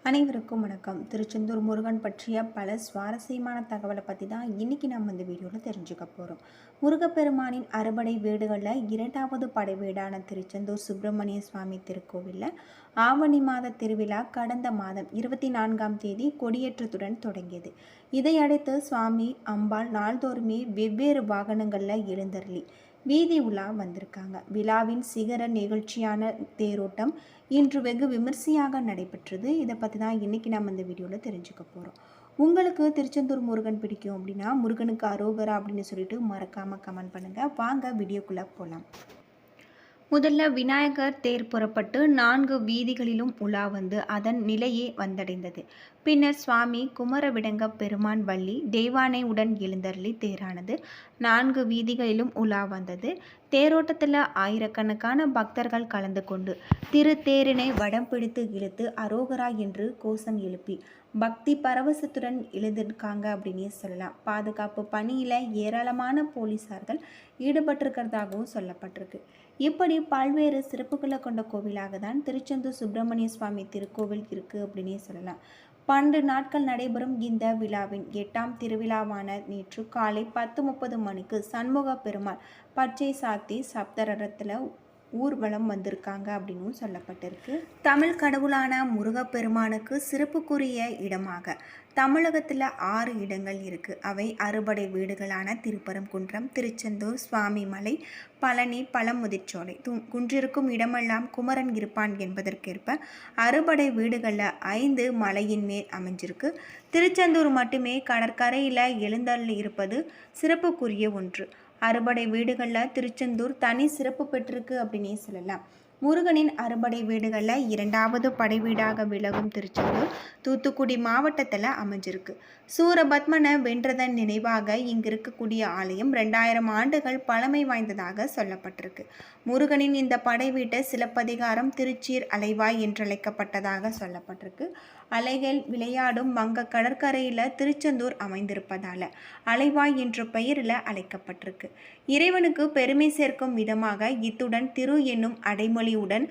அனைவருக்கும் வணக்கம். திருச்செந்தூர் முருகன் பற்றிய பல சுவாரஸ்யமான தகவலை பற்றி தான் இன்றைக்கி நம்ம இந்த வீடியோவில் தெரிஞ்சுக்க போகிறோம். முருகப்பெருமானின் அறுபடை வீடுகளில் இரண்டாவது படை வீடான திருச்செந்தூர் சுப்பிரமணிய சுவாமி திருக்கோவிலில் ஆவணி மாத திருவிழா கடந்த மாதம் 24ஆம் தேதி கொடியேற்றத்துடன் தொடங்கியது. இதையடுத்து சுவாமி அம்பாள் நாள்தோறுமே வெவ்வேறு வாகனங்களில் எழுந்தருளி வீதி உலா வந்திருக்காங்க. விழாவின் சிகர நிகழ்ச்சியான தேரோட்டம் இன்று வெகு விமர்சையாக நடைபெற்றது. இதை பற்றி தான் இன்றைக்கி நம்ம இந்த வீடியோவில் தெரிஞ்சுக்க போகிறோம். உங்களுக்கு திருச்செந்தூர் முருகன் பிடிக்கும் அப்படின்னா முருகனுக்கு அரோகரா அப்படின்னு சொல்லிட்டு மறக்காமல் கமெண்ட் பண்ணுங்கள். வாங்க வீடியோக்குள்ளே போகலாம். முதல்ல விநாயகர் தேர் புறப்பட்டு 4 வீதிகளிலும் உலா வந்து அதன் நிலையே வந்தடைந்தது. பின்னர் சுவாமி குமரவிடங்க பெருமான் வள்ளி தெய்வானை உடன் எழுந்தருளி தேரானது 4 வீதிகளிலும் உலா வந்தது. தேரோட்டத்தில் ஆயிரக்கணக்கான பக்தர்கள் கலந்து கொண்டு திருத்தேரினை வடம் பிடித்து இழுத்து அரோகரா என்று கோஷம் எழுப்பி பக்தி பரவசத்துடன் எழுந்திருக்காங்க அப்படின்னே சொல்லலாம். பாதுகாப்பு பணியில் ஏராளமான போலீசார்கள் ஈடுபட்டிருக்கிறதாகவும் சொல்லப்பட்டிருக்கு. இப்படி பல்வேறு சிறப்புகளை கொண்ட கோவிலாக தான் திருச்செந்தூர் சுப்பிரமணிய சுவாமி திருக்கோவில் இருக்குது அப்படின்னே சொல்லலாம். 12 நாட்கள் நடைபெறும் இந்த விழாவின் 8ஆம் திருவிழாவான நேற்று காலை 10:30 மணிக்கு சண்முக பெருமாள் பச்சை சாத்தி சப்தரத்தில் ஊர்வலம் வந்திருக்காங்க அப்படின்னு சொல்லப்பட்டிருக்கு. தமிழ் கடவுளான முருகப்பெருமானுக்கு சிறப்புக்குரிய இடமாக தமிழகத்தில் 6 இடங்கள் இருக்குது. அவை அறுபடை வீடுகளான திருப்பரங்குன்றம், திருச்செந்தூர், சுவாமிமலை, பழனி, பழமுதிர்ச்சோலை. குன்றிருக்கும் இடமெல்லாம் குமரன் இருப்பான் என்பதற்கேற்ப அறுபடை வீடுகளில் 5 மலையின் மேல் அமைஞ்சிருக்கு. திருச்செந்தூர் மட்டுமே கடற்கரையில் எழுந்தருளி இருப்பது சிறப்புக்குரிய ஒன்று. அறுபடை வீடுகளில் திருச்செந்தூர் தனி சிறப்பு பெற்றிருக்கு அப்படின்னே சொல்லலாம். முருகனின் அறுபடை வீடுகளில் 2வது படை வீடாக விலகும் திருச்செந்தூர் தூத்துக்குடி மாவட்டத்தில் அமைஞ்சிருக்கு. சூரபத்மனை வென்றதன் நினைவாக இங்கு இருக்கக்கூடிய ஆலயம் 2000 ஆண்டுகள் பழமை வாய்ந்ததாக சொல்லப்பட்டிருக்கு. முருகனின் இந்த படை வீட்டை சிலப்பதிகாரம் திருச்சீர் அலைவாய் என்றழைக்கப்பட்டதாக சொல்லப்பட்டிருக்கு. அலைகள் விளையாடும் வங்க கடற்கரையில் திருச்செந்தூர் அமைந்திருப்பதால் அலைவாய் என்ற பெயரில் அழைக்கப்பட்டிருக்கு. இறைவனுக்கு பெருமை சேர்க்கும் விதமாக இத்துடன் திரு என்னும் அடைமொழியுடன்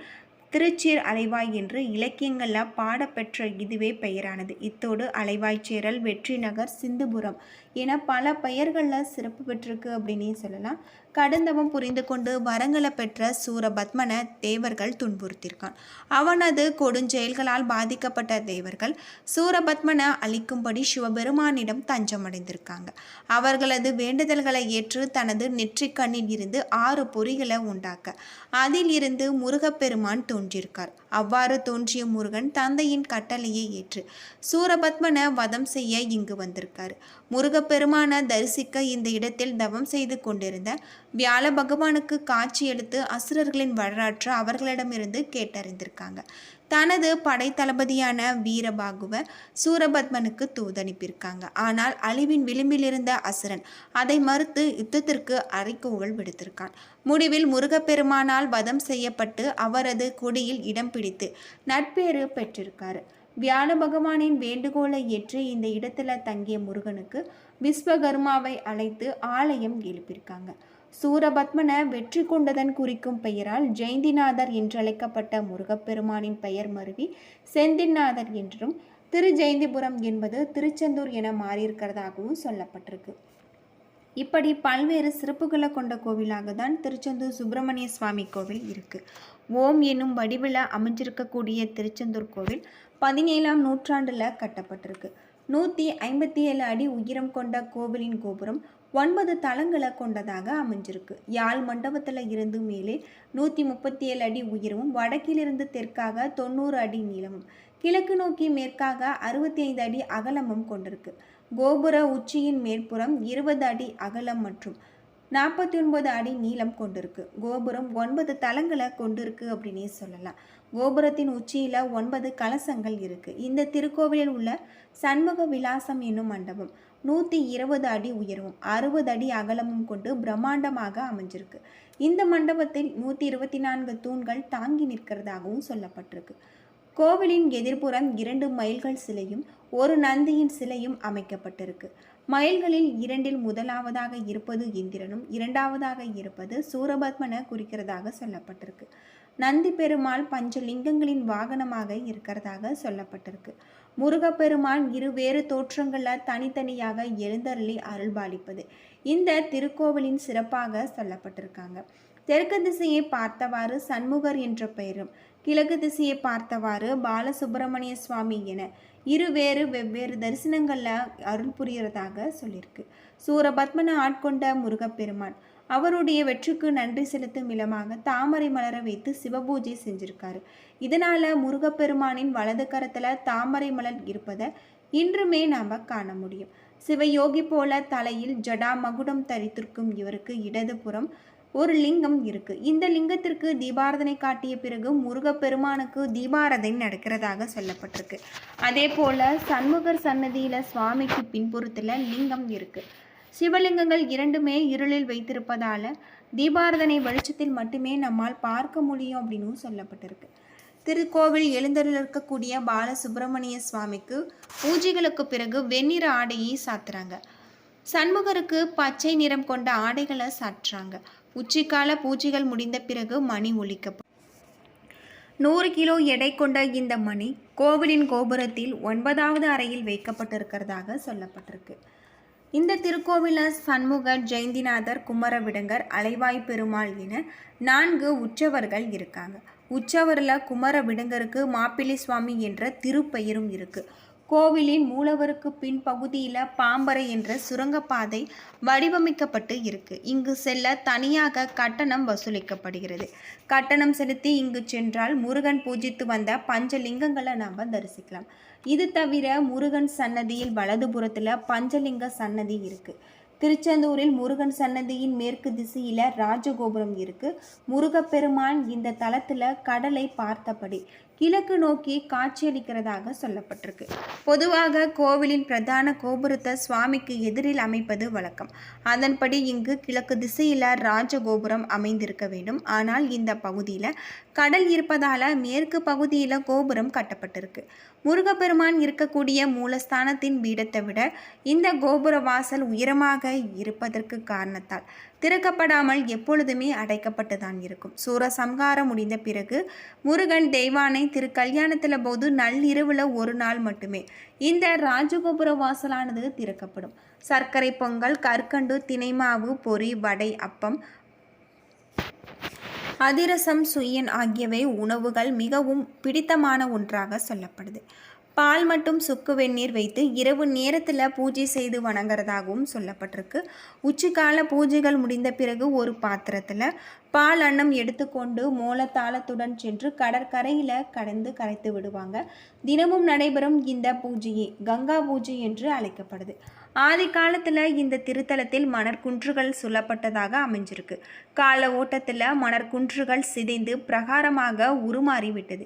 திருச்சீர் அலைவாய் என்று இலக்கியங்களில் பாடப்பெற்ற இதுவே பெயரானது. இத்தோடு அலைவாய்ச்சேரல், வெற்றி நகர், சிந்துபுரம் என பல பெயர்களில் சிறப்பு பெற்றிருக்கு அப்படின்னே சொல்லலாம். கடந்தவம் புரிந்து கொண்டு வரங்களை பெற்ற சூரபத்மனை தேவர்கள் துன்புறுத்தியிருக்கான். அவனது கொடுஞ்செயல்களால் பாதிக்கப்பட்ட தேவர்கள் சூரபத்மனை அழிக்கும்படி சிவபெருமானிடம் தஞ்சமடைந்திருக்காங்க. அவர்களது வேண்டுதல்களை ஏற்று தனது நெற்றிக்கண்ணில் இருந்து 6 பொறிகளை உண்டாக்க அதில் இருந்து முருகப்பெருமான் தோன்றியிருக்கார். அவ்வாறு தோன்றிய முருகன் தந்தையின் கட்டளையை ஏற்று சூரபத்மனை வதம் செய்ய இங்கு வந்திருக்காரு. முருகப்பெருமான தரிசிக்க இந்த இடத்தில் தவம் செய்து கொண்டிருந்த வியாழ பகவானுக்கு காட்சியளித்து அசுரர்களின் வரலாற்று அவர்களிடமிருந்து கேட்டறிந்திருக்காங்க. தனது படைத்தளபதியான வீரபாகுவ சூரபத்மனுக்கு தூதனுப்பியிருக்காங்க. ஆனால் அழிவின் விளிம்பில் இருந்த அசுரன் அதை மறுத்து யுத்தத்திற்கு அறைகூவல் விடுத்திருக்கான். முடிவில் முருகப்பெருமானால் வதம் செய்யப்பட்டு அவரது கொடியில் இடம் பிடித்து நட்பேறு பெற்றிருக்காரு. வியாழ பகவானின் வேண்டுகோளை ஏற்று இந்த இடத்துல தங்கிய முருகனுக்கு விஸ்வகர்மாவை அழைத்து ஆலயம் எழுப்பியிருக்காங்க. சூரபத்மனை வெற்றி கொண்டதன் குறிக்கும் பெயரால் ஜெயந்திநாதர் என்றழைக்கப்பட்ட முருகப்பெருமானின் பெயர் மருவி செந்திநாதர் என்றும் திருஜெயந்திபுரம் என்பது திருச்செந்தூர் என மாறியிருக்கிறதாகவும் சொல்லப்பட்டிருக்கு. இப்படி பல்வேறு சிறப்புகளை கொண்ட கோவிலாக தான் திருச்செந்தூர் சுப்பிரமணிய சுவாமி கோவில் இருக்குது. ஓம் என்னும் வடிவில் அமைஞ்சிருக்கக்கூடிய திருச்செந்தூர் கோவில் 17ஆம் நூற்றாண்டில் கட்டப்பட்டிருக்கு. 157 அடி உயரம் கொண்ட கோவிலின் கோபுரம் 9 தளங்களை கொண்டதாக அமைஞ்சிருக்கு. யாழ் மண்டபத்தில் இருந்து மேலே 137 அடி உயரமும், வடக்கிலிருந்து தெற்காக 90 அடி நீளமும், கிழக்கு நோக்கி மேற்காக 65 அடி அகலமும் கொண்டிருக்கு. கோபுர உச்சியின் மேற்புறம் 20 அடி அகலம் மற்றும் 49 அடி நீளம் கொண்டிருக்கு. கோபுரம் 9 தளங்களை கொண்டிருக்கு அப்படின்னே சொல்லலாம். கோபுரத்தின் உச்சியில் 9 கலசங்கள் இருக்கு. இந்த திருக்கோவிலில் உள்ள சண்முக விலாசம் என்னும் மண்டபம் 120 அடி உயரமும் 60 அடி அகலமும் கொண்டு பிரம்மாண்டமாக அமைஞ்சிருக்கு. இந்த மண்டபத்தில் 124 தூண்கள் தாங்கி நிற்கிறதாகவும் சொல்லப்பட்டிருக்கு. கோவிலின் எதிர்ப்புறம் 2 மயில்கள் சிலையும் 1 நந்தியின் சிலையும் அமைக்கப்பட்டிருக்கு. மயில்களில் 2இல் முதலாவதாக இருப்பது இந்திரனும் 2வதாக இருப்பது சூரபத்மனை குறிக்கிறதாக சொல்லப்பட்டிருக்கு. நந்தி பெருமாள் பஞ்சலிங்கங்களின் வாகனமாக இருக்கிறதாக சொல்லப்பட்டிருக்கு. முருகப்பெருமான் இருவேறு தோற்றங்களில் தனித்தனியாக எழுந்தருளி அருள்பாலிப்பது இந்த திருக்கோவிலின் சிறப்பாக சொல்லப்பட்டிருக்காங்க. தெற்கு திசையை பார்த்தவாறு சண்முகர் என்ற பெயரும், கிழக்கு திசையை பார்த்தவாறு பாலசுப்பிரமணிய சுவாமி என வெவ்வேறு தரிசனங்களில் அருள் புரியறதாக சொல்லியிருக்கு. சூரபத்மனை ஆட்கொண்ட முருகப்பெருமான் அவருடைய வெற்றிக்கு நன்றி செலுத்தும் விதமாக தாமரை மலர வைத்து சிவபூஜை செஞ்சிருக்காரு. இதனால முருகப்பெருமானின் வலது கரத்துல தாமரை மலர் இருப்பதை இன்றுமே நாம காண முடியும். சிவயோகி போல தலையில் ஜடா மகுடம் தரித்திருக்கும் இவருக்கு இடதுபுறம் ஒரு லிங்கம் இருக்கு. இந்த லிங்கத்திற்கு தீபாரதனை காட்டிய பிறகு முருகப்பெருமானுக்கு தீபாரதனை நடக்கிறதாக சொல்லப்பட்டிருக்கு. அதே போல சண்முகர் சன்னதியில சுவாமிக்கு பின்புறத்துல லிங்கம் இருக்கு. சிவலிங்கங்கள் இரண்டுமே இருளில் வைத்திருப்பதால தீபாரதனை வெளிச்சத்தில் மட்டுமே நம்மால் பார்க்க முடியும் அப்படின்னு சொல்லப்பட்டிருக்கு. திருக்கோவில் எழுந்தருள் இருக்கக்கூடிய பாலசுப்பிரமணிய சுவாமிக்கு பூஜைகளுக்கு பிறகு வெண்ணிற ஆடையை சாத்துறாங்க. சண்முகருக்கு பச்சை நிறம் கொண்ட ஆடைகளை சாற்றுறாங்க. உச்சிக்கால பூஜைகள் முடிந்த பிறகு மணி ஒலிக்கப்படும். 100 கிலோ எடை கொண்ட இந்த மணி கோவிலின் கோபுரத்தில் 9வது அறையில் வைக்கப்பட்டிருக்கிறதாக சொல்லப்பட்டிருக்கு. இந்த திருக்கோவிலில் சண்முகர், ஜெயந்திநாதர், குமரவிடங்கர், அலைவாய் பெருமாள் என 4 உற்சவர்கள் இருக்காங்க. உற்சவரில் குமரவிடங்கருக்கு மாப்பிள்ளை சுவாமி என்ற திருப்பெயரும் இருக்கு. கோவிலின் மூலவருக்கு பின் பகுதியில் பாம்பரை என்ற சுரங்கப்பாதை வடிவமைக்கப்பட்டு இருக்கு. இங்கு செல்ல தனியாக கட்டணம் வசூலிக்கப்படுகிறது. கட்டணம் செலுத்தி இங்கு சென்றால் முருகன் பூஜித்து வந்த பஞ்சலிங்கங்களை நாம் தரிசிக்கலாம். இது தவிர முருகன் சன்னதியில் வலதுபுறத்தில் பஞ்சலிங்க சன்னதி இருக்கு. திருச்செந்தூரில் முருகன் சன்னதியின் மேற்கு திசையில ராஜகோபுரம் இருக்கு. முருகப்பெருமான் இந்த தலத்துல கடலை பார்த்தபடி கிழக்கு நோக்கி காட்சியளிக்கிறதாக சொல்லப்பட்டிருக்கு. பொதுவாக கோவிலின் பிரதான கோபுரத்தை சுவாமிக்கு எதிரில் அமைப்பது வழக்கம். அதன்படி இங்கு கிழக்கு திசையில ராஜகோபுரம் அமைந்திருக்க வேண்டும். ஆனால் இந்த பகுதியில் கடல் இருப்பதால மேற்கு பகுதியில் கோபுரம் கட்டப்பட்டிருக்கு. முருகப்பெருமான் இருக்கக்கூடிய மூலஸ்தானத்தின் பீடத்தை விட இந்த கோபுர வாசல் உயரமாக இருப்பதற்கு காரணத்தால் திறக்கப்படாமல் எப்பொழுதுமே அடைக்கப்பட்டுதான் இருக்கும். சூரசம்ஹாரம் முடிந்த பிறகு முருகன் தெய்வானை திருக்கல்யாணத்தில் போது நள்ளிரவுல ஒரு நாள் மட்டுமே இந்த ராஜகோபுர வாசலானது திறக்கப்படும். சர்க்கரை பொங்கல், கற்கண்டு, தினைமாவு, பொரி, வடை, அப்பம், அதிரசம், சுயன் ஆகியவை உணவுகள் மிகவும் பிடித்தமான ஒன்றாக சொல்லப்படுது. பால் மற்றும் சுக்கு வெந்நீர் வைத்து இரவு நேரத்தில் பூஜை செய்து வணங்குறதாகவும் சொல்லப்பட்டிருக்கு. உச்சிக்கால பூஜைகள் முடிந்த பிறகு ஒரு பாத்திரத்தில் பால் அன்னம் எடுத்துக்கொண்டு மோளத்தாளத்துடன் சென்று கடற்கரையில் கடந்து கரைத்து விடுவாங்க. தினமும் நடைபெறும் இந்த பூஜையை கங்கா பூஜை என்று அழைக்கப்படுது. ஆதி காலத்தில் இந்த திருத்தலத்தில் மணற்குன்றுகள் சொல்லப்பட்டதாக அமைஞ்சிருக்கு. கால ஓட்டத்தில் மணற்குன்றுகள் சிதைந்து பிரகாரமாக உருமாறிவிட்டது.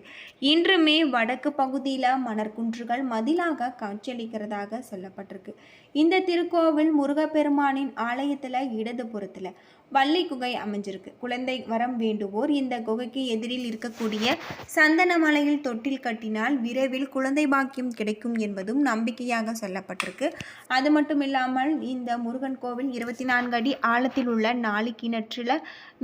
இன்றுமே வடக்கு பகுதியில் மணற்குன்றுகள் மதிலாக காட்சியளிக்கிறதாக சொல்லப்பட்டிருக்கு. இந்த திருக்கோவில் முருகப்பெருமானின் ஆலயத்தில் இடதுபுறத்தில் வள்ளி குகை அமைஞ்சிருக்கு. குழந்தை வரம் வேண்டுவோர் இந்த குகைக்கு எதிரில் இருக்கக்கூடிய சந்தனமலையில் தொட்டில் கட்டினால் விரைவில் குழந்தை பாக்கியம் கிடைக்கும் என்பதும் நம்பிக்கையாக சொல்லப்பட்டிருக்கு. அது மட்டும் இல்லாமல் இந்த முருகன் கோவில் 24 அடி ஆழத்தில் உள்ள 4 கிணற்றில்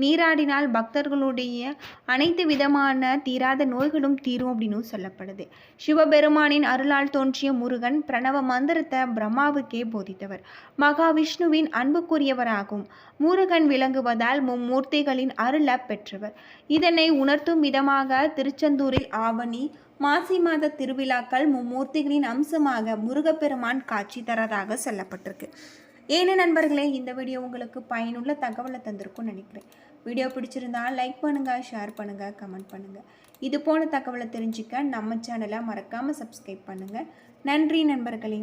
நீராடினால் பக்தர்களுடைய அனைத்து விதமான தீராத நோய்களும் தீரும் அப்படின்னு சொல்லப்படுது. சிவபெருமானின் அருளால் தோன்றிய முருகன் பிரணவ மந்திரத்தை பிரம்மாவுக்கே போதித்தவர். மகாவிஷ்ணுவின் அன்புக்குரியவராகும். முருகன் விளங்குவதால் மும்மூர்த்திகளின் அருளை பெற்றவர். இதனை உணர்த்தும் விதமாக திருச்செந்தூரில் ஆவணி மாசி மாத திருவிழாக்கள் மும்மூர்த்திகளின் அம்சமாக முருகப்பெருமான் காட்சி தரதாக சொல்லப்பட்டிருக்கு. ஏன்னு நண்பர்களே, இந்த வீடியோ உங்களுக்கு பயனுள்ள தகவலை தந்திருக்கும்னு நினைக்கிறேன். வீடியோ பிடிச்சிருந்தால் லைக் பண்ணுங்கள், ஷேர் பண்ணுங்கள், கமெண்ட் பண்ணுங்கள். இது போன தகவலை தெரிஞ்சுக்க நம்ம சேனலை மறக்காமல் சப்ஸ்கிரைப் பண்ணுங்கள். நன்றி நண்பர்களே.